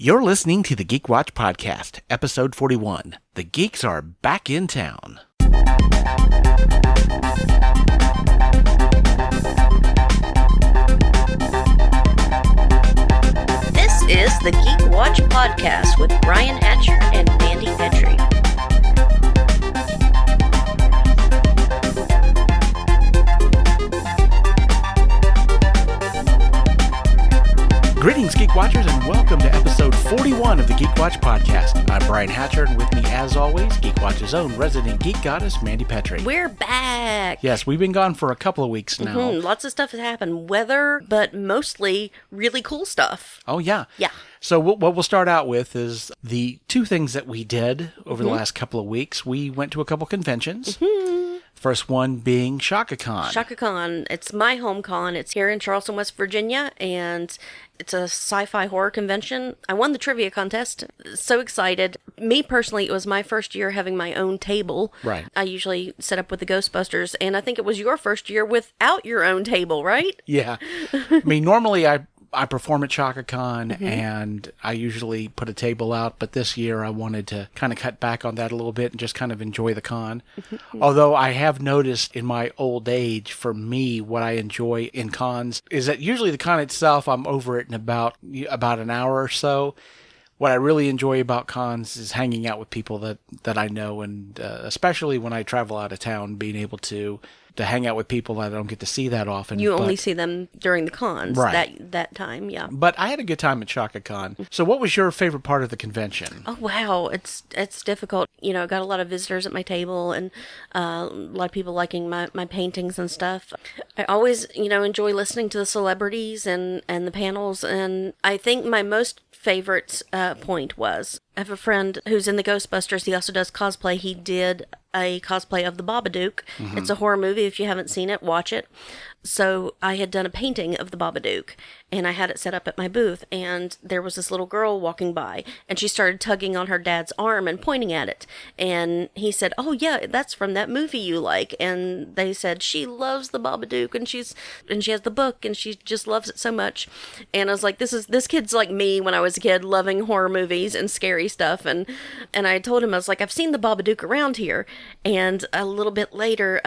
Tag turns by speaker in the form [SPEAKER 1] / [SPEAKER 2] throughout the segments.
[SPEAKER 1] You're listening to the Geek Watch Podcast, Episode 41. The Geeks are back in town.
[SPEAKER 2] This is the Geek Watch Podcast with Brian Hatcher and Mandy Petrie.
[SPEAKER 1] Greetings, Geek Watchers, and welcome to episode 41 of the Geek Watch Podcast. I'm Brian Hatcher, and with me, as always, Geek Watch's own resident geek goddess, Mandy Petrie.
[SPEAKER 2] We're back!
[SPEAKER 1] Yes, we've been gone for a couple of weeks now.
[SPEAKER 2] Lots of stuff has happened. Weather, but mostly really cool stuff.
[SPEAKER 1] Oh, yeah.
[SPEAKER 2] Yeah.
[SPEAKER 1] So what we'll start out with is the two things that we did over the last couple of weeks. We went to a couple conventions. First one being ShockaCon.
[SPEAKER 2] ShockaCon. It's my home con. It's here in Charleston, West Virginia, and it's a sci-fi horror convention. I won the trivia contest. So excited. Me personally, it was my first year having my own table.
[SPEAKER 1] Right.
[SPEAKER 2] I usually set up with the Ghostbusters, and I think it was your first year without your own table, right?
[SPEAKER 1] Yeah. I mean, normally I perform at ShockaCon, and I usually put a table out, but this year I wanted to kind of cut back on that a little bit and just kind of enjoy the con. Although I have noticed in my old age, for me, what I enjoy in cons is that usually the con itself, I'm over it in about an hour or so. What I really enjoy about cons is hanging out with people that I know, and especially when I travel out of town, being able to hang out with people that I don't get to see that often.
[SPEAKER 2] You only see them during the cons,
[SPEAKER 1] right.
[SPEAKER 2] that time, yeah.
[SPEAKER 1] But I had a good time at ShockaCon. So what was your favorite part of the convention?
[SPEAKER 2] Oh, wow. It's difficult. You know, I got a lot of visitors at my table and a lot of people liking my paintings and stuff. I always, enjoy listening to the celebrities and the panels. And I think my most favorite point was, I have a friend who's in the Ghostbusters. He also does cosplay. He did a cosplay of the Babadook. It's a horror movie. If you haven't seen it, watch it. So I had done a painting of the Babadook, and I had it set up at my booth, and there was this little girl walking by, and she started tugging on her dad's arm and pointing at it. And he said, "Oh yeah, that's from that movie you like." And they said, "She loves the Babadook, and she has the book, and she just loves it so much." And I was like, this kid's like me when I was a kid, loving horror movies and scary stuff. And I told him, I was like, "I've seen the Babadook around here." And a little bit later,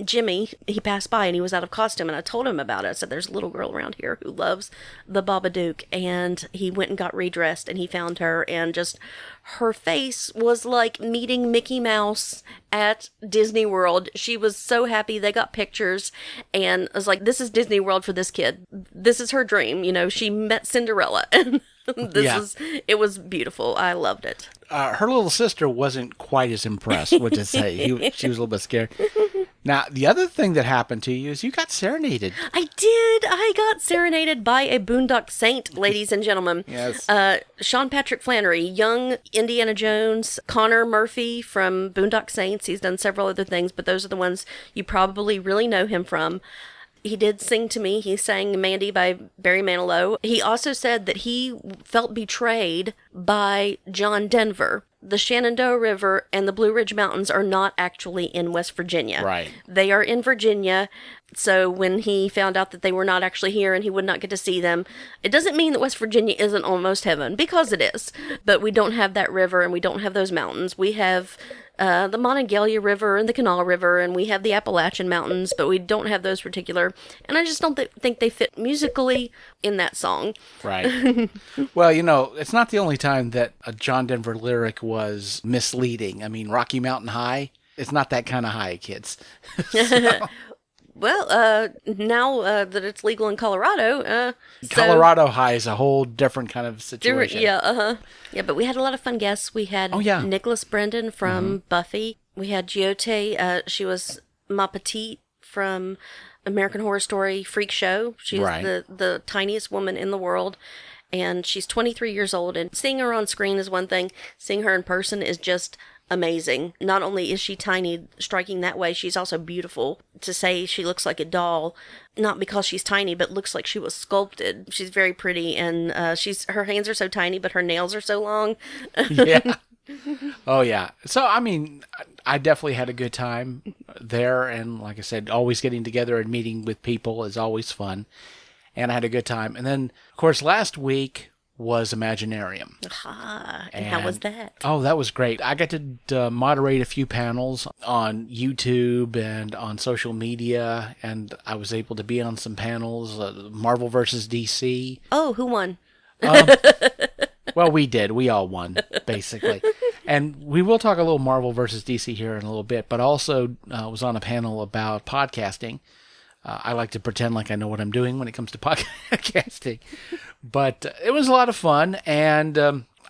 [SPEAKER 2] Jimmy, he passed by and he was out of costume, and I told him about it. I said, "There's a little girl around here who loves the Babadook," and he went and got redressed, and he found her, and just her face was like meeting Mickey Mouse at Disney World. She was so happy. They got pictures, and I was like, this is Disney World for this kid. This is her dream. She met Cinderella, and it was beautiful. I loved it.
[SPEAKER 1] Her little sister wasn't quite as impressed, what to say. She was a little bit scared. Now, the other thing that happened to you is you got serenaded.
[SPEAKER 2] I did. I got serenaded by a Boondock Saint, ladies and gentlemen.
[SPEAKER 1] Yes.
[SPEAKER 2] Sean Patrick Flannery, young Indiana Jones, Connor Murphy from Boondock Saints. He's done several other things, but those are the ones you probably really know him from. He did sing to me. He sang Mandy by Barry Manilow. He also said that he felt betrayed by John Denver. The Shenandoah River and the Blue Ridge Mountains are not actually in West Virginia.
[SPEAKER 1] Right.
[SPEAKER 2] They are in Virginia. So when he found out that they were not actually here and he would not get to see them, it doesn't mean that West Virginia isn't almost heaven, because it is. But we don't have that river and we don't have those mountains. We have the Monongalia River and the Kanawha River, and we have the Appalachian Mountains, but we don't have those particular. And I just don't think they fit musically in that song.
[SPEAKER 1] Right. Well, it's not the only time that a John Denver lyric was misleading. I mean, Rocky Mountain High, it's not that kind of high, kids. So.
[SPEAKER 2] Well, now that it's legal in Colorado,
[SPEAKER 1] Colorado High is a whole different kind of situation.
[SPEAKER 2] Yeah, Yeah, but we had a lot of fun guests. We had Nicholas Brendan from Buffy. We had Giote. She was Ma Petite from American Horror Story Freak Show. She's the tiniest woman in the world. And she's 23 years old. And seeing her on screen is one thing. Seeing her in person is just amazing. Not only is she tiny, striking that way, she's also beautiful. To say she looks like a doll, not because she's tiny, but looks like she was sculpted. She's very pretty, and her hands are so tiny, but her nails are so long.
[SPEAKER 1] Yeah. Oh, yeah. So, I mean, I definitely had a good time there, and like I said, always getting together and meeting with people is always fun, and I had a good time. And then, of course, last week was Imaginarium.
[SPEAKER 2] Aha. And how was that?
[SPEAKER 1] Oh, that was great. I got to moderate a few panels on YouTube and on social media, and I was able to be on some panels, Marvel versus DC.
[SPEAKER 2] Oh, who won?
[SPEAKER 1] Well, we did. We all won, basically. And we will talk a little Marvel versus DC here in a little bit, but also was on a panel about podcasting. I like to pretend like I know what I'm doing when it comes to podcasting. But it was a lot of fun, and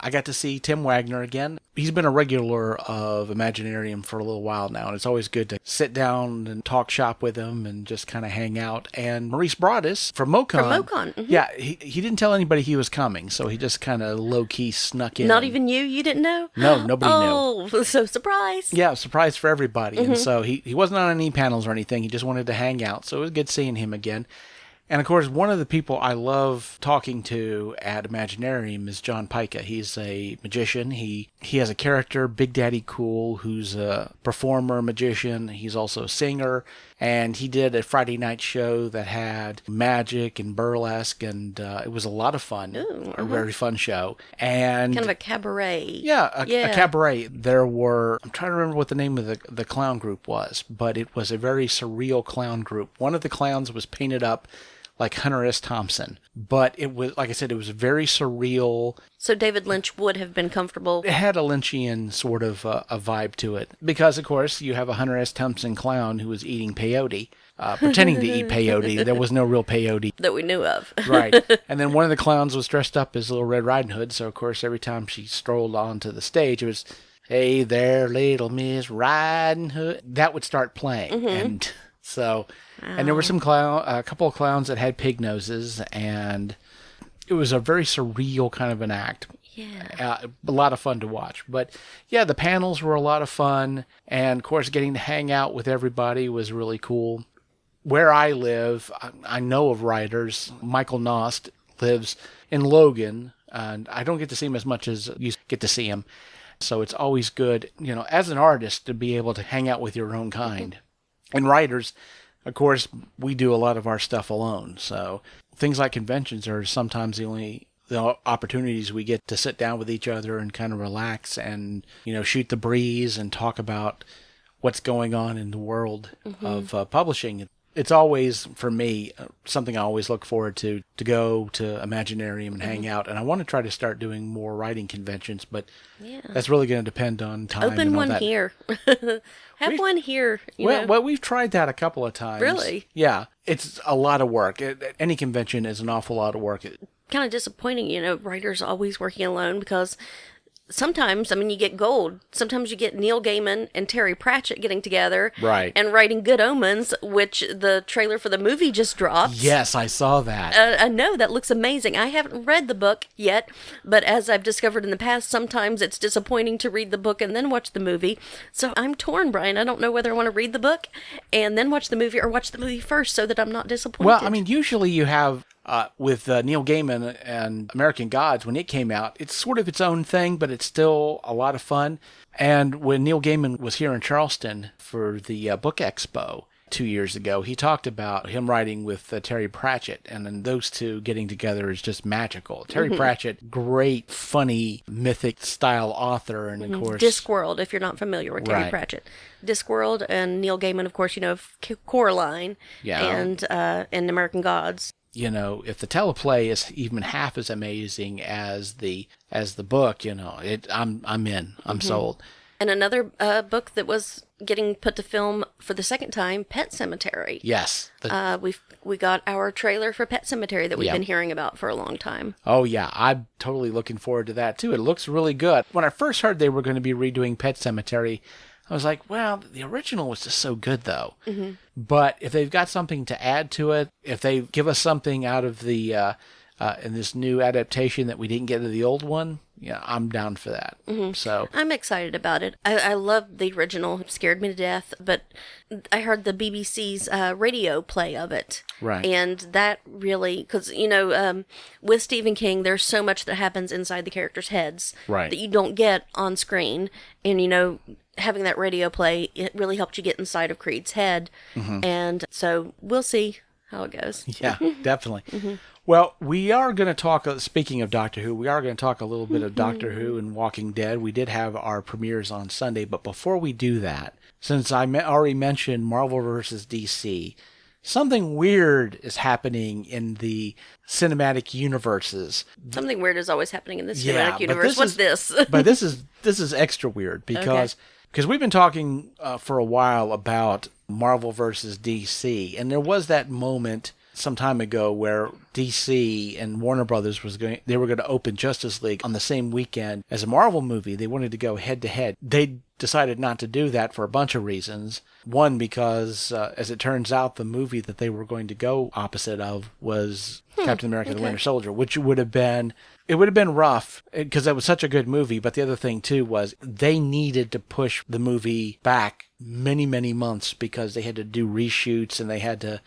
[SPEAKER 1] I got to see Tim Wagner again. He's been a regular of Imaginarium for a little while now, and it's always good to sit down and talk shop with him and just kind of hang out. And Maurice Broadus from MoCon.
[SPEAKER 2] From MoCon. Mm-hmm.
[SPEAKER 1] Yeah, he didn't tell anybody he was coming, so he just kind of low-key snuck in.
[SPEAKER 2] Not even you? You didn't know?
[SPEAKER 1] No, nobody knew.
[SPEAKER 2] Oh, so surprise.
[SPEAKER 1] Yeah, surprise for everybody. Mm-hmm. And so he wasn't on any panels or anything. He just wanted to hang out, so it was good seeing him again. And, of course, one of the people I love talking to at Imaginarium is John Pica. He's a magician. He has a character, Big Daddy Cool, who's a performer, magician. He's also a singer. And he did a Friday night show that had magic and burlesque, and it was a lot of fun.
[SPEAKER 2] Ooh,
[SPEAKER 1] a very fun show. And
[SPEAKER 2] kind of a cabaret.
[SPEAKER 1] Yeah, a cabaret. There were, I'm trying to remember what the name of the clown group was, but it was a very surreal clown group. One of the clowns was painted up like Hunter S. Thompson. But it was, like I said, it was very surreal.
[SPEAKER 2] So David Lynch would have been comfortable.
[SPEAKER 1] It had a Lynchian sort of a vibe to it. Because, of course, you have a Hunter S. Thompson clown who was eating peyote, pretending to eat peyote. There was no real peyote.
[SPEAKER 2] That we knew of.
[SPEAKER 1] Right. And then one of the clowns was dressed up as Little Red Riding Hood. So, of course, every time she strolled onto the stage, it was, "Hey there, little Miss Riding Hood." That would start playing. Mm-hmm. And so... And there were a couple of clowns that had pig noses, and it was a very surreal kind of an act.
[SPEAKER 2] Yeah.
[SPEAKER 1] A lot of fun to watch. But yeah, the panels were a lot of fun, and of course getting to hang out with everybody was really cool. Where I live, I know of writers. Michael Nost lives in Logan, and I don't get to see him as much as you get to see him. So it's always good, as an artist, to be able to hang out with your own kind. And writers... Of course, we do a lot of our stuff alone, so things like conventions are sometimes the opportunities we get to sit down with each other and kind of relax and, shoot the breeze and talk about what's going on in the world of publishing. It's always, for me, something I always look forward to go to Imaginarium and hang out. And I want to try to start doing more writing conventions, but that's really going to depend on time.
[SPEAKER 2] Open one here. Have one here.
[SPEAKER 1] Well, we've tried that a couple of times.
[SPEAKER 2] Really?
[SPEAKER 1] Yeah. It's a lot of work. Any convention is an awful lot of work.
[SPEAKER 2] Kind of disappointing, writers always working alone, because sometimes, you get gold. Sometimes you get Neil Gaiman and Terry Pratchett getting together.
[SPEAKER 1] Right.
[SPEAKER 2] And writing Good Omens, which the trailer for the movie just dropped.
[SPEAKER 1] Yes, I saw that.
[SPEAKER 2] I know, that looks amazing. I haven't read the book yet, but as I've discovered in the past, sometimes it's disappointing to read the book and then watch the movie. So I'm torn, Brian. I don't know whether I want to read the book and then watch the movie, or watch the movie first so that I'm not disappointed.
[SPEAKER 1] Well, usually you have... with Neil Gaiman and American Gods, when it came out, it's sort of its own thing, but it's still a lot of fun. And when Neil Gaiman was here in Charleston for the Book Expo 2 years ago, he talked about him writing with Terry Pratchett, and then those two getting together is just magical. Terry Pratchett, great, funny, mythic style author, and of course...
[SPEAKER 2] Discworld, if you're not familiar with Terry Pratchett. Discworld, and Neil Gaiman, of course, of Coraline, and American Gods.
[SPEAKER 1] If the teleplay is even half as amazing as the book, I'm in. I'm sold.
[SPEAKER 2] And another book that was getting put to film for the second time, Pet Sematary.
[SPEAKER 1] Yes.
[SPEAKER 2] We got our trailer for Pet Sematary that we've been hearing about for a long time.
[SPEAKER 1] Oh yeah, I'm totally looking forward to that too. It looks really good. When I first heard they were going to be redoing Pet Sematary, I was like, well, the original was just so good, though. Mm-hmm. But if they've got something to add to it, if they give us something out of the in this new adaptation that we didn't get in the old one, I'm down for that. Mm-hmm. So
[SPEAKER 2] I'm excited about it. I love the original. It scared me to death, but I heard the BBC's radio play of it.
[SPEAKER 1] Right.
[SPEAKER 2] And that really, because, with Stephen King, there's so much that happens inside the characters' heads that you don't get on screen. And, having that radio play, it really helped you get inside of Creed's head. Mm-hmm. And so we'll see how it goes.
[SPEAKER 1] Yeah, definitely. Well, we are going to talk, speaking of Doctor Who, we are going to talk a little bit of Doctor Who and Walking Dead. We did have our premieres on Sunday, but before we do that, since I already mentioned Marvel vs. DC, something weird is happening in the cinematic universes.
[SPEAKER 2] Something weird is always happening in this
[SPEAKER 1] Yeah,
[SPEAKER 2] cinematic
[SPEAKER 1] but
[SPEAKER 2] universe. What's this?
[SPEAKER 1] But this is extra weird because we've been talking for a while about Marvel versus DC, and there was that moment some time ago where DC and Warner Brothers they were going to open Justice League on the same weekend as a Marvel movie. They wanted to go head to head. They decided not to do that for a bunch of reasons. One, because as it turns out, the movie that they were going to go opposite of was Captain America: The Winter Soldier, which would have been rough because that was such a good movie. But the other thing too was they needed to push the movie back many, many months because they had to do reshoots and they had to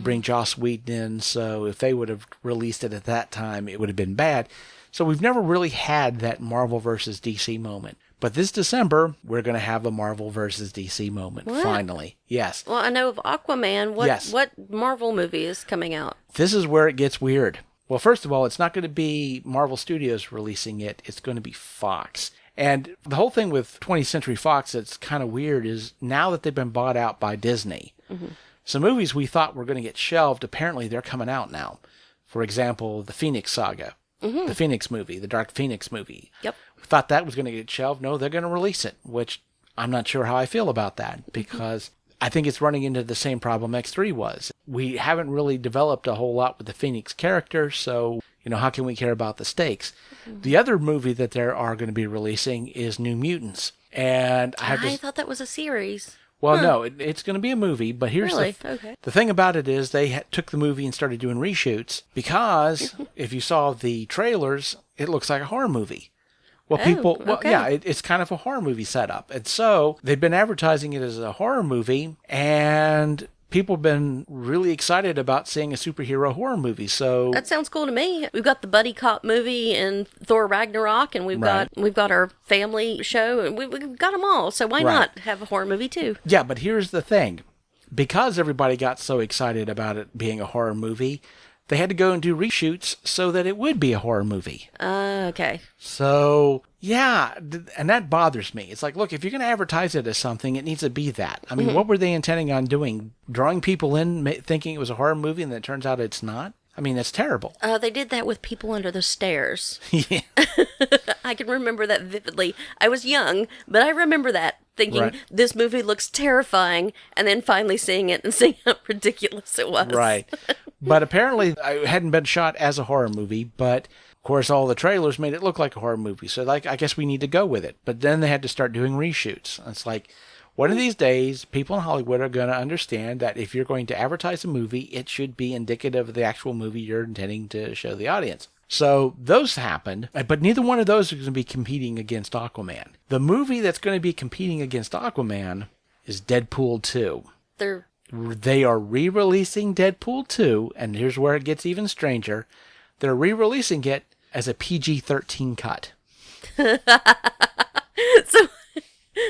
[SPEAKER 1] bring Joss Whedon in. So if they would have released it at that time, it would have been bad. So we've never really had that Marvel versus DC moment. But this December, we're going to have a Marvel versus DC moment, finally. Yes.
[SPEAKER 2] Well, I know of Aquaman. What Marvel movie is coming out?
[SPEAKER 1] This is where it gets weird. Well, first of all, it's not going to be Marvel Studios releasing it. It's going to be Fox. And the whole thing with 20th Century Fox that's kind of weird is now that they've been bought out by Disney, some movies we thought were going to get shelved, apparently they're coming out now. For example, the Phoenix Saga, the Phoenix movie, the Dark Phoenix movie.
[SPEAKER 2] Yep.
[SPEAKER 1] We thought that was going to get shelved. No, they're going to release it, which I'm not sure how I feel about that because I think it's running into the same problem X3 was. We haven't really developed a whole lot with the Phoenix character, so, how can we care about the stakes? The other movie that they are going to be releasing is New Mutants. And
[SPEAKER 2] I thought that was a series.
[SPEAKER 1] Well, no, it's going to be a movie, but here's the thing about it is they took the movie and started doing reshoots because if you saw the trailers, it looks like a horror movie. Well, it's kind of a horror movie setup. And so they've been advertising it as a horror movie, and people have been really excited about seeing a superhero horror movie. So
[SPEAKER 2] that sounds cool to me. We've got the buddy cop movie and Thor Ragnarok, and we've got our family show, and we've got them all. So why not have a horror movie too?
[SPEAKER 1] Yeah, but here's the thing. Because everybody got so excited about it being a horror movie, they had to go and do reshoots so that it would be a horror movie.
[SPEAKER 2] Okay.
[SPEAKER 1] So, yeah, and that bothers me. It's like, look, if you're going to advertise it as something, it needs to be that. I mean, what were they intending on doing? Drawing people in thinking it was a horror movie and then it turns out it's not? I mean, that's terrible.
[SPEAKER 2] They did that with People Under the Stairs.
[SPEAKER 1] Yeah.
[SPEAKER 2] I can remember that vividly. I was young, but I remember that, thinking this movie looks terrifying, and then finally seeing it and seeing how ridiculous it was.
[SPEAKER 1] Right. But apparently it hadn't been shot as a horror movie, but of course all the trailers made it look like a horror movie. So I guess we need to go with it. But then they had to start doing reshoots. It's like, one of these days, people in Hollywood are going to understand that if you're going to advertise a movie, it should be indicative of the actual movie you're intending to show the audience. So those happened, but neither one of those are going to be competing against Aquaman. The movie that's going to be competing against Aquaman is Deadpool 2. They are re-releasing Deadpool 2, and here's where it gets even stranger. They're re-releasing it as a PG-13 cut.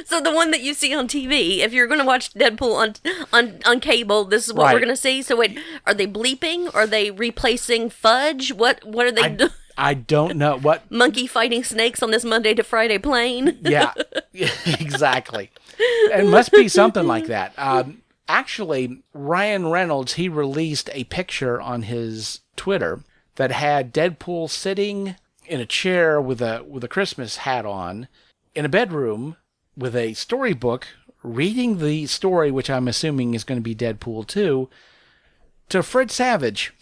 [SPEAKER 2] So the one that you see on TV, if you're going to watch Deadpool on cable, this is what we're going to see. So wait, are they bleeping? Are they replacing fudge? What are they doing?
[SPEAKER 1] I don't know. What?
[SPEAKER 2] Monkey fighting snakes on this Monday to Friday plane?
[SPEAKER 1] Yeah, exactly. It must be something like that. Actually, Ryan Reynolds, he released a picture on his Twitter that had Deadpool sitting in a chair with a Christmas hat on in a bedroom with a storybook, reading the story, which I'm assuming is going to be Deadpool 2, to Fred Savage.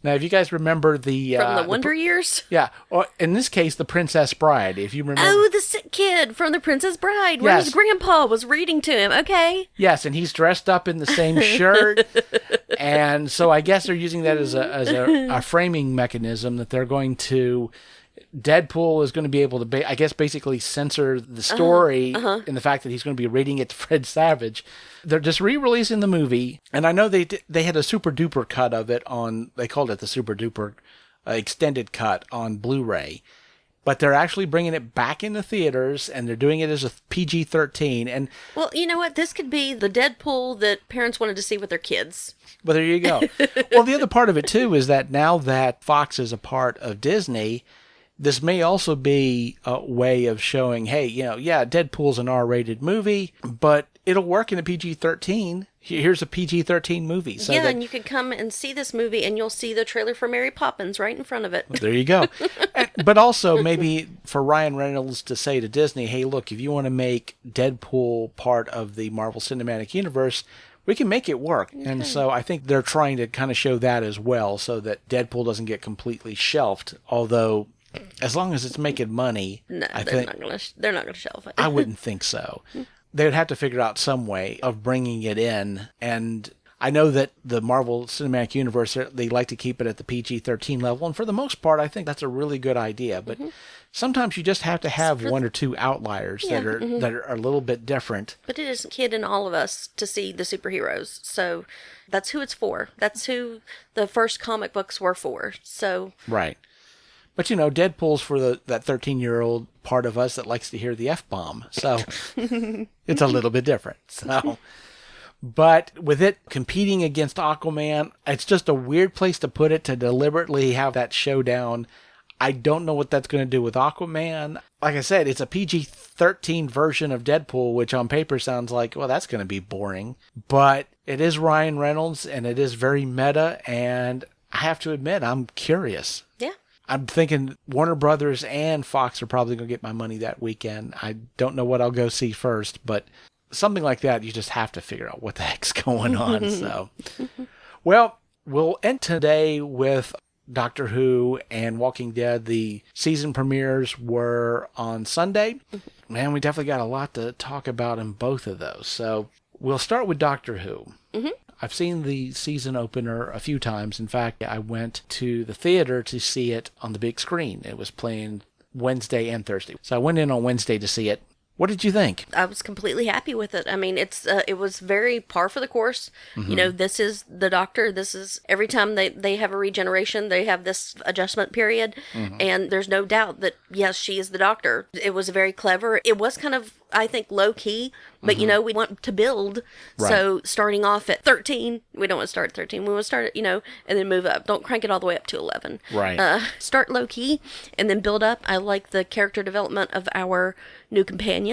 [SPEAKER 1] Now, if you guys remember
[SPEAKER 2] from the Wonder Years?
[SPEAKER 1] Yeah, or in this case, the Princess Bride, if you remember.
[SPEAKER 2] Oh, the sick kid from the Princess Bride, where his grandpa was reading to him. Okay.
[SPEAKER 1] Yes, and he's dressed up in the same shirt. And so I guess they're using that as a framing mechanism that they're going to... Deadpool is going to be able to, I guess, basically censor the story in the fact that he's going to be reading it to Fred Savage. They're just re-releasing the movie, and I know they had a super duper cut of it on. They called it the super duper extended cut on Blu-ray, but they're actually bringing it back into theaters, and they're doing it as a PG-13. And
[SPEAKER 2] Well, you know what? This could be the Deadpool that parents wanted to see with their kids.
[SPEAKER 1] well, there you go. Well, the other part of it too is that now that Fox is a part of Disney, this may also be a way of showing, hey, yeah, Deadpool's an R-rated movie, but it'll work in a PG-13. Here's a PG-13 movie. So
[SPEAKER 2] and you could come and see this movie, and you'll see the trailer for Mary Poppins right in front of it.
[SPEAKER 1] There you go. But also maybe for Ryan Reynolds to say to Disney, hey, look, if you want to make Deadpool part of the Marvel Cinematic Universe, we can make it work. Okay. And so I think they're trying to kind of show that as well, so that Deadpool doesn't get completely shelved, although as long as it's making money,
[SPEAKER 2] No, they're not going to shelve it.
[SPEAKER 1] I wouldn't think so. They would have to figure out some way of bringing it in. And I know that the Marvel Cinematic Universe, they like to keep it at the PG-13 level. And for the most part, I think that's a really good idea. But sometimes you just have to have one or two outliers that are a little bit different.
[SPEAKER 2] But it is a kid in all of us to see the superheroes. So that's who it's for. That's who the first comic books were for. So
[SPEAKER 1] Right. But, Deadpool's for that 13-year-old part of us that likes to hear the F-bomb. So it's a little bit different. So, but with it competing against Aquaman, it's just a weird place to put it, to deliberately have that showdown. I don't know what that's going to do with Aquaman. Like I said, it's a PG-13 version of Deadpool, which on paper sounds like, well, that's going to be boring. But it is Ryan Reynolds, and it is very meta, and I have to admit, I'm curious.
[SPEAKER 2] Yeah.
[SPEAKER 1] I'm thinking Warner Brothers and Fox are probably going to get my money that weekend. I don't know what I'll go see first, but something like that, you just have to figure out what the heck's going on. So, well, we'll end today with Doctor Who and Walking Dead. The season premieres were on Sunday. Man, we definitely got a lot to talk about in both of those. So we'll start with Doctor Who. I've seen the season opener a few times. In fact, I went to the theater to see it on the big screen. It was playing Wednesday and Thursday. So I went in on Wednesday to see it. What did you think?
[SPEAKER 2] I was completely happy with it. I mean, it was very par for the course. This is the Doctor. This is every time they have a regeneration, they have this adjustment period. And there's no doubt that, yes, she is the Doctor. It was very clever. It was kind of, I think, low key, but we want to build.
[SPEAKER 1] Right.
[SPEAKER 2] So starting off at 13, we don't want to start at 13. We want to start at, and then move up. Don't crank it all the way up to 11.
[SPEAKER 1] Right.
[SPEAKER 2] Start low key and then build up. I like the character development of our new companions.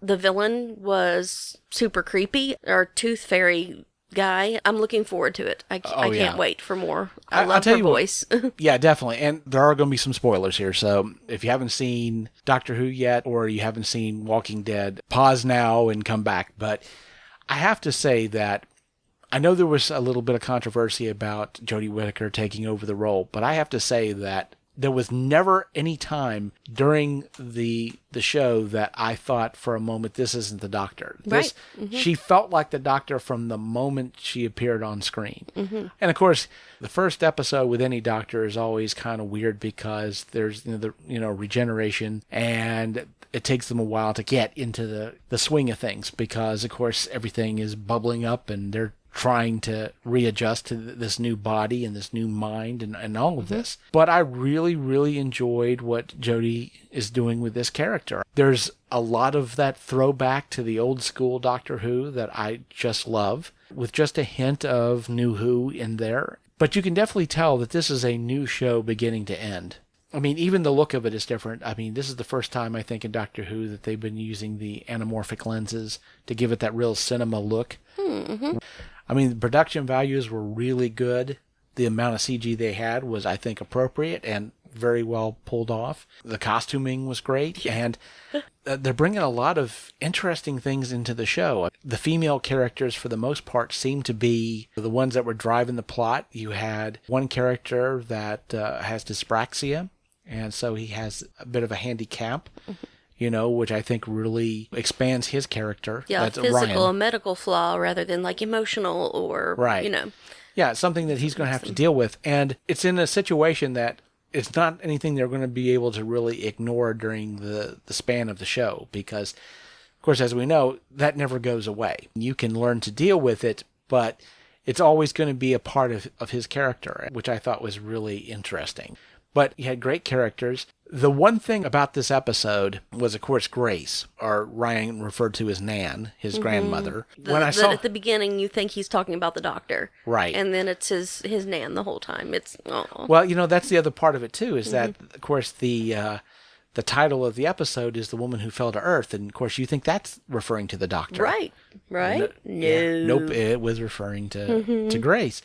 [SPEAKER 2] The villain was super creepy. Our Tooth Fairy guy, I'm looking forward to it. I can't wait for more. I love her voice.
[SPEAKER 1] Yeah, definitely. And there are going to be some spoilers here. So if you haven't seen Doctor Who yet, or you haven't seen Walking Dead, pause now and come back. But I have to say that I know there was a little bit of controversy about Jodie Whittaker taking over the role, but I have to say that there was never any time during the show that I thought for a moment, this isn't the Doctor.
[SPEAKER 2] Right.
[SPEAKER 1] She felt like the Doctor from the moment she appeared on screen. And of course, the first episode with any Doctor is always kind of weird because there's regeneration, and it takes them a while to get into the swing of things because, of course, everything is bubbling up and they're trying to readjust to this new body and this new mind and all of this. But I really, really enjoyed what Jodie is doing with this character. There's a lot of that throwback to the old school Doctor Who that I just love, with just a hint of New Who in there. But you can definitely tell that this is a new show beginning to end. I mean, even the look of it is different. I mean, this is the first time, I think, in Doctor Who that they've been using the anamorphic lenses to give it that real cinema look. I mean, the production values were really good. The amount of CG they had was, I think, appropriate and very well pulled off. The costuming was great, and they're bringing a lot of interesting things into the show. The female characters, for the most part, seem to be the ones that were driving the plot. You had one character that has dyspraxia, and so he has a bit of a handicap. Which I think really expands his character.
[SPEAKER 2] Yeah,
[SPEAKER 1] That's
[SPEAKER 2] physical,
[SPEAKER 1] Ryan.
[SPEAKER 2] a medical flaw rather than like emotional or,
[SPEAKER 1] Right. Yeah, it's something that he's going to have to deal with. And it's in a situation that it's not anything they're going to be able to really ignore during the span of the show because, of course, as we know, that never goes away. You can learn to deal with it, but it's always going to be a part of his character, which I thought was really interesting. But he had great characters. The one thing about this episode was, of course, Grace, or Ryan referred to as Nan, his grandmother. When I saw
[SPEAKER 2] At the beginning, you think he's talking about the doctor.
[SPEAKER 1] Right.
[SPEAKER 2] And then it's his Nan the whole time. It's, oh.
[SPEAKER 1] Well, that's the other part of it, too, is that, of course, the title of the episode is The Woman Who Fell to Earth. And, of course, you think that's referring to the doctor.
[SPEAKER 2] Right. No.
[SPEAKER 1] Yeah, nope, it was referring to Grace.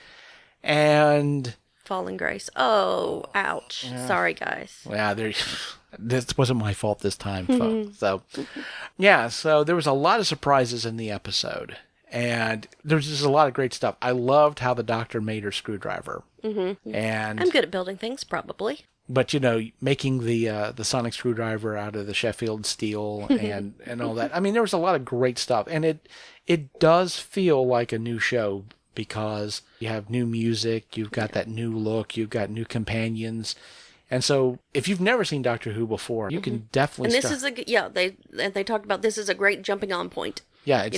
[SPEAKER 1] And...
[SPEAKER 2] Fallen Grace. Oh, ouch. Yeah. Sorry, guys.
[SPEAKER 1] Yeah, this wasn't my fault this time, folks. So, yeah, so there was a lot of surprises in the episode. And there's just a lot of great stuff. I loved how the doctor made her screwdriver. Mm-hmm. And
[SPEAKER 2] I'm good at building things, probably.
[SPEAKER 1] But, making the sonic screwdriver out of the Sheffield steel and all that. I mean, there was a lot of great stuff. And it does feel like a new show, because you have new music, you've got that new look, you've got new companions. And so if you've never seen Doctor Who before, you can definitely
[SPEAKER 2] they talked about this is a great jumping on point.
[SPEAKER 1] Yeah,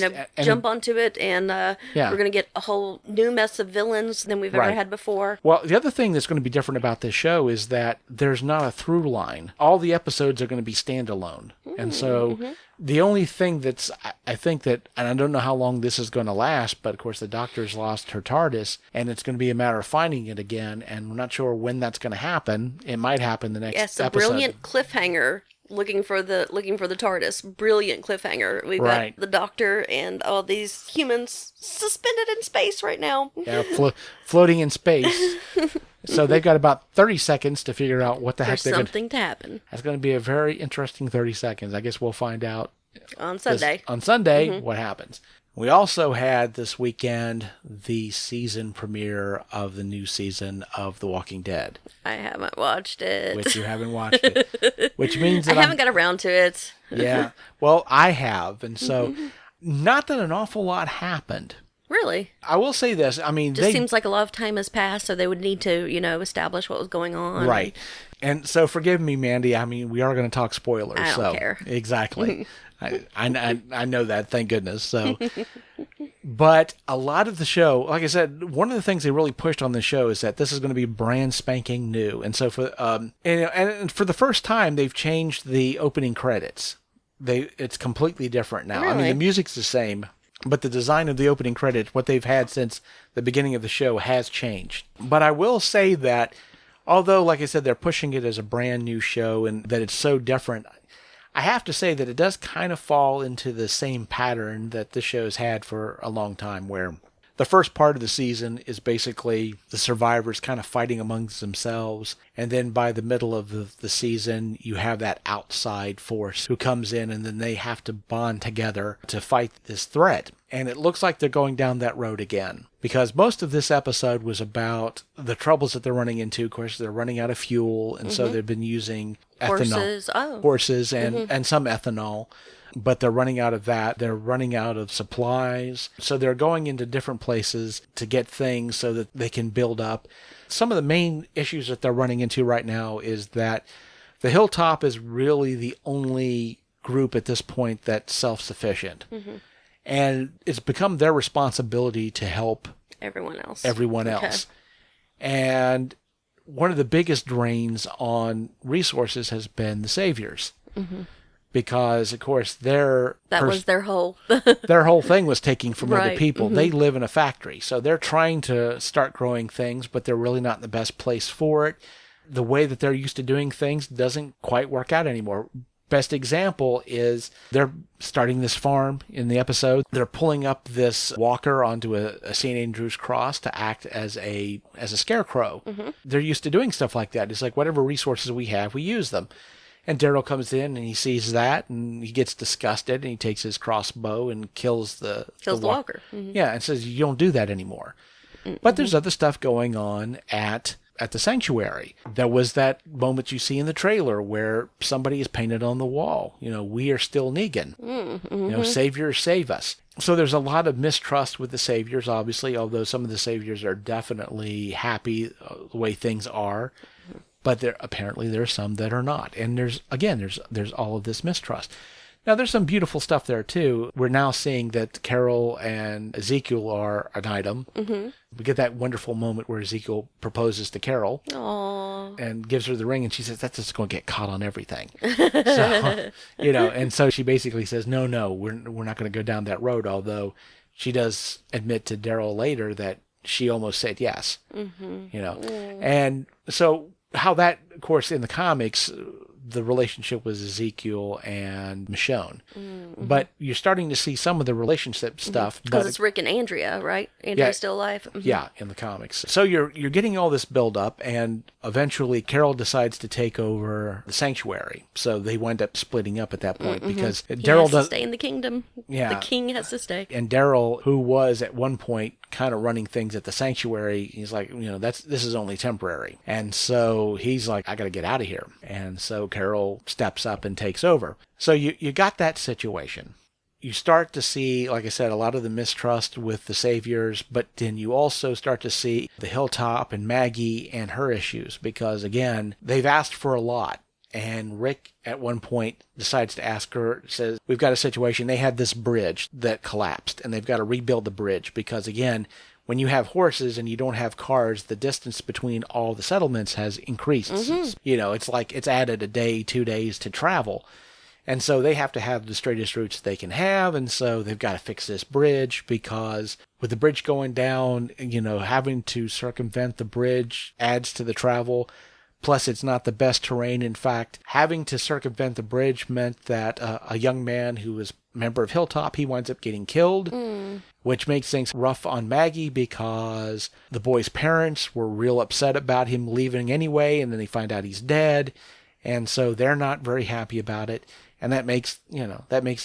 [SPEAKER 2] jump onto it, and we're going to get a whole new mess of villains than we've ever had before.
[SPEAKER 1] Well, the other thing that's going to be different about this show is that there's not a through line. All the episodes are going to be standalone. And so the only thing that's, I think that, and I don't know how long this is going to last, but of course the Doctor's lost her TARDIS, and it's going to be a matter of finding it again, and we're not sure when that's going to happen. It might happen the next episode.
[SPEAKER 2] Yes, a brilliant cliffhanger. Looking for the TARDIS. Brilliant cliffhanger. We've got the Doctor and all these humans suspended in space right now.
[SPEAKER 1] Yeah, floating in space. So they've got about 30 seconds to figure out what the heck they're going to...
[SPEAKER 2] something to happen.
[SPEAKER 1] That's going to be a very interesting 30 seconds. I guess we'll find out
[SPEAKER 2] on Sunday.
[SPEAKER 1] What happens. We also had this weekend the season premiere of the new season of The Walking Dead.
[SPEAKER 2] I haven't watched it.
[SPEAKER 1] Which you haven't watched it. Which means that
[SPEAKER 2] I haven't got around to it.
[SPEAKER 1] Yeah. Well, I have. And so, not that an awful lot happened.
[SPEAKER 2] Really?
[SPEAKER 1] I will say this. I mean,
[SPEAKER 2] it seems like a lot of time has passed, so they would need to, establish what was going on.
[SPEAKER 1] Right. And so, forgive me, Mandy. I mean, we are going to talk spoilers.
[SPEAKER 2] I don't care.
[SPEAKER 1] Exactly. I know that, thank goodness. So, but a lot of the show, like I said, one of the things they really pushed on the show is that this is going to be brand spanking new. And so for and for the first time, they've changed the opening credits. It's completely different now.
[SPEAKER 2] Really?
[SPEAKER 1] I mean, the music's the same, but the design of the opening credits, what they've had since the beginning of the show, has changed. But I will say that, although, like I said, they're pushing it as a brand new show and that it's so different, I have to say that it does kind of fall into the same pattern that this show's had for a long time, where the first part of the season is basically the survivors kind of fighting amongst themselves. And then by the middle of the season, you have that outside force who comes in, and then they have to bond together to fight this threat. And it looks like they're going down that road again, because most of this episode was about the troubles that they're running into. Of course, they're running out of fuel, and so they've been using horses and some ethanol. But they're running out of that. They're running out of supplies. So they're going into different places to get things so that they can build up. Some of the main issues that they're running into right now is that the Hilltop is really the only group at this point that's self-sufficient. Mm-hmm. And it's become their responsibility to help
[SPEAKER 2] everyone else.
[SPEAKER 1] Okay. And one of the biggest drains on resources has been the Saviors. Mm-hmm. Because, of course, that was their whole... their whole thing was taking from other people. Mm-hmm. They live in a factory, so they're trying to start growing things, but they're really not in the best place for it. The way that they're used to doing things doesn't quite work out anymore. Best example is they're starting this farm in the episode. They're pulling up this walker onto a St. Andrew's cross to act as a scarecrow. Mm-hmm. They're used to doing stuff like that. It's like whatever resources we have, we use them. And Daryl comes in and he sees that and he gets disgusted and he takes his crossbow and kills the walker. Mm-hmm. Yeah, and says, you don't do that anymore. Mm-hmm. But there's other stuff going on at the sanctuary. There was that moment you see in the trailer where somebody is painted on the wall. We are still Negan. Mm-hmm. Saviors save us. So there's a lot of mistrust with the Saviors, obviously, although some of the Saviors are definitely happy the way things are. But apparently there are some that are not. And there's all of this mistrust. Now, there's some beautiful stuff there, too. We're now seeing that Carol and Ezekiel are an item. Mm-hmm. We get that wonderful moment where Ezekiel proposes to Carol.
[SPEAKER 2] Aww.
[SPEAKER 1] And gives her the ring, and she says, that's just going to get caught on everything. So, and so she basically says, no, we're not going to go down that road, although she does admit to Daryl later that she almost said yes. Mm-hmm. And so how that, of course, in the comics, the relationship was Ezekiel and Michonne. Mm-hmm. But you're starting to see some of the relationship stuff.
[SPEAKER 2] Because it's Rick and Andrea, right? Andrea's still alive? Mm-hmm.
[SPEAKER 1] Yeah, in the comics. So you're getting all this build up, and eventually Carol decides to take over the sanctuary. So they wind up splitting up at that point because Daryl
[SPEAKER 2] does stay in the kingdom.
[SPEAKER 1] Yeah.
[SPEAKER 2] The king has to stay.
[SPEAKER 1] And Daryl, who was at one point kind of running things at the sanctuary, he's like, this is only temporary. And so he's like, I got to get out of here. And so Carol steps up and takes over. So you got that situation. You start to see, like I said, a lot of the mistrust with the Saviors, but then you also start to see the Hilltop and Maggie and her issues because, again, they've asked for a lot. And Rick, at one point, decides to ask her, says, we've got a situation. They had this bridge that collapsed, and they've got to rebuild the bridge because, again, when you have horses and you don't have cars, the distance between all the settlements has increased. Mm-hmm. It's like it's added a day, 2 days to travel. And so they have to have the straightest routes they can have, and so they've got to fix this bridge because with the bridge going down, having to circumvent the bridge adds to the travel. Plus, it's not the best terrain. In fact, having to circumvent the bridge meant that a young man who was a member of Hilltop, he winds up getting killed, which makes things rough on Maggie because the boy's parents were real upset about him leaving anyway, and then they find out he's dead, and so they're not very happy about it. And that makes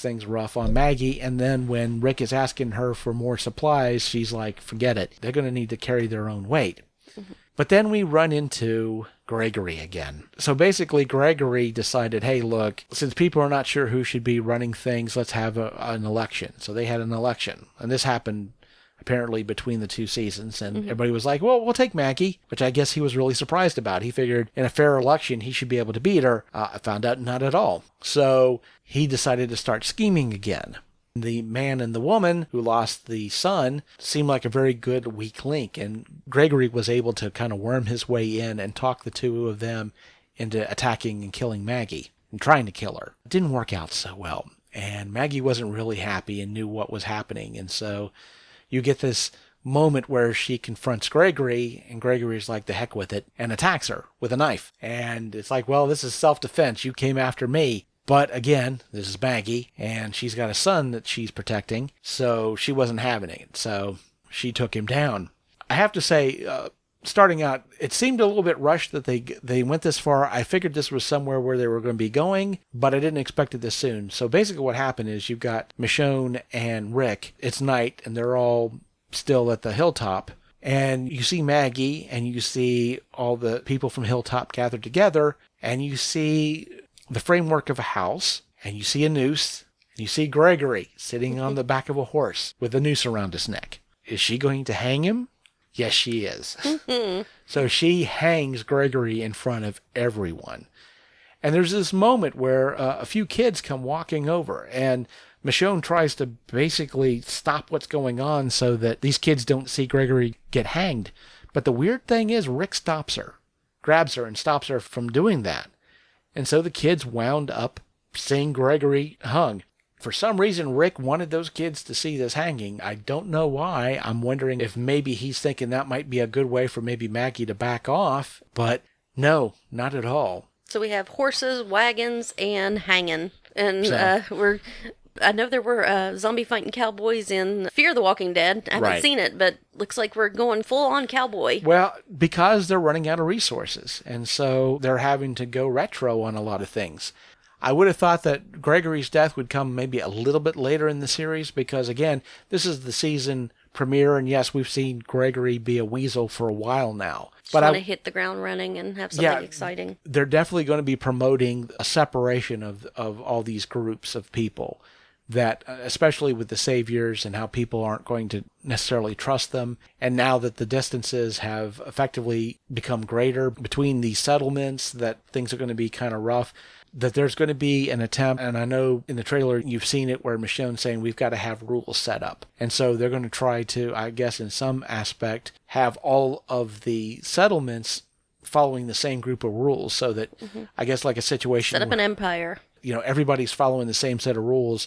[SPEAKER 1] things rough on Maggie. And then when Rick is asking her for more supplies, she's like, forget it. They're going to need to carry their own weight. Mm-hmm. But then we run into Gregory again. So basically, Gregory decided, hey, look, since people are not sure who should be running things, let's have an election. So they had an election. And this happened apparently between the two seasons. And everybody was like, well, we'll take Maggie, which I guess he was really surprised about. He figured in a fair election, he should be able to beat her. I found out not at all. So he decided to start scheming again. The man and the woman who lost the son seemed like a very good weak link, and Gregory was able to kind of worm his way in and talk the two of them into attacking and killing Maggie and trying to kill her. It didn't work out so well, and Maggie wasn't really happy and knew what was happening, and so you get this moment where she confronts Gregory, and Gregory's like, the heck with it, and attacks her with a knife. And it's like, well, this is self-defense. You came after me. But again, this is Maggie, and she's got a son that she's protecting, so she wasn't having it. So she took him down. I have to say, starting out, it seemed a little bit rushed that they went this far. I figured this was somewhere where they were going to be going, but I didn't expect it this soon. So basically what happened is you've got Michonne and Rick. It's night, and they're all still at the Hilltop. And you see Maggie, and you see all the people from Hilltop gathered together, and you see the framework of a house, and you see a noose, and you see Gregory sitting on the back of a horse with a noose around his neck. Is she going to hang him? Yes, she is. So she hangs Gregory in front of everyone. And there's this moment where a few kids come walking over, and Michonne tries to basically stop what's going on so that these kids don't see Gregory get hanged. But the weird thing is Rick stops her, grabs her, and stops her from doing that. And so the kids wound up seeing Gregory hung. For some reason, Rick wanted those kids to see this hanging. I don't know why. I'm wondering if maybe he's thinking that might be a good way for maybe Maggie to back off. But no, not at all.
[SPEAKER 2] So we have horses, wagons, and hanging. And I know there were zombie fighting cowboys in Fear the Walking Dead. I haven't seen it, but looks like we're going full on cowboy.
[SPEAKER 1] Well, because they're running out of resources, and so they're having to go retro on a lot of things. I would have thought that Gregory's death would come maybe a little bit later in the series because, again, this is the season premiere, and yes, we've seen Gregory be a weasel for a while now.
[SPEAKER 2] Just want to hit the ground running and have something exciting.
[SPEAKER 1] They're definitely going to be promoting a separation of all these groups of people. That, especially with the Saviors and how people aren't going to necessarily trust them. And now that the distances have effectively become greater between these settlements, that things are going to be kind of rough. that there's going to be an attempt, and I know in the trailer you've seen it where Michonne's saying we've got to have rules set up. And so they're going to try to, I guess in some aspect, have all of the settlements following the same group of rules so that, I guess like a situation...
[SPEAKER 2] Set up an empire.
[SPEAKER 1] Everybody's following the same set of rules.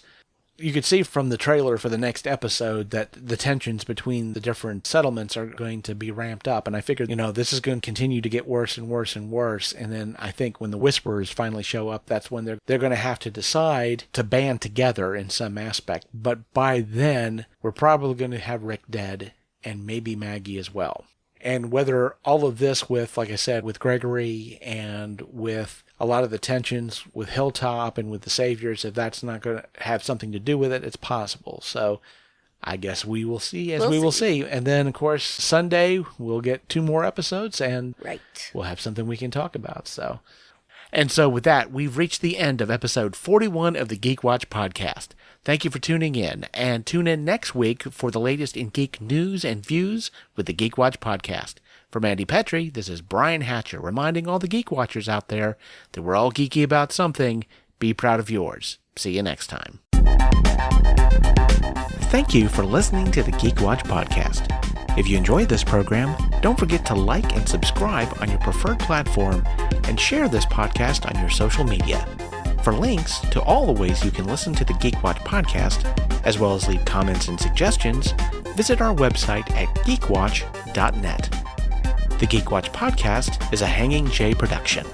[SPEAKER 1] You could see from the trailer for the next episode that the tensions between the different settlements are going to be ramped up. And I figured, this is going to continue to get worse and worse and worse. And then I think when the Whisperers finally show up, that's when they're going to have to decide to band together in some aspect. But by then, we're probably going to have Rick dead and maybe Maggie as well. And whether all of this with, like I said, with Gregory and with a lot of the tensions with Hilltop and with the Saviors, if that's not going to have something to do with it, it's possible. So I guess we will see we will see. And then, of course, Sunday, we'll get 2 more episodes and we'll have something we can talk about. And so with that, we've reached the end of episode 41 of the Geek Watch podcast. Thank you for tuning in, and tune in next week for the latest in geek news and views with the Geek Watch podcast. For Mandy Petrie, this is Brian Hatcher reminding all the Geek Watchers out there that we're all geeky about something. Be proud of yours. See you next time. Thank you for listening to the Geek Watch podcast. If you enjoyed this program, don't forget to like and subscribe on your preferred platform and share this podcast on your social media. For links to all the ways you can listen to the Geek Watch podcast, as well as leave comments and suggestions, visit our website at geekwatch.net. The Geek Watch podcast is a Hanging J production.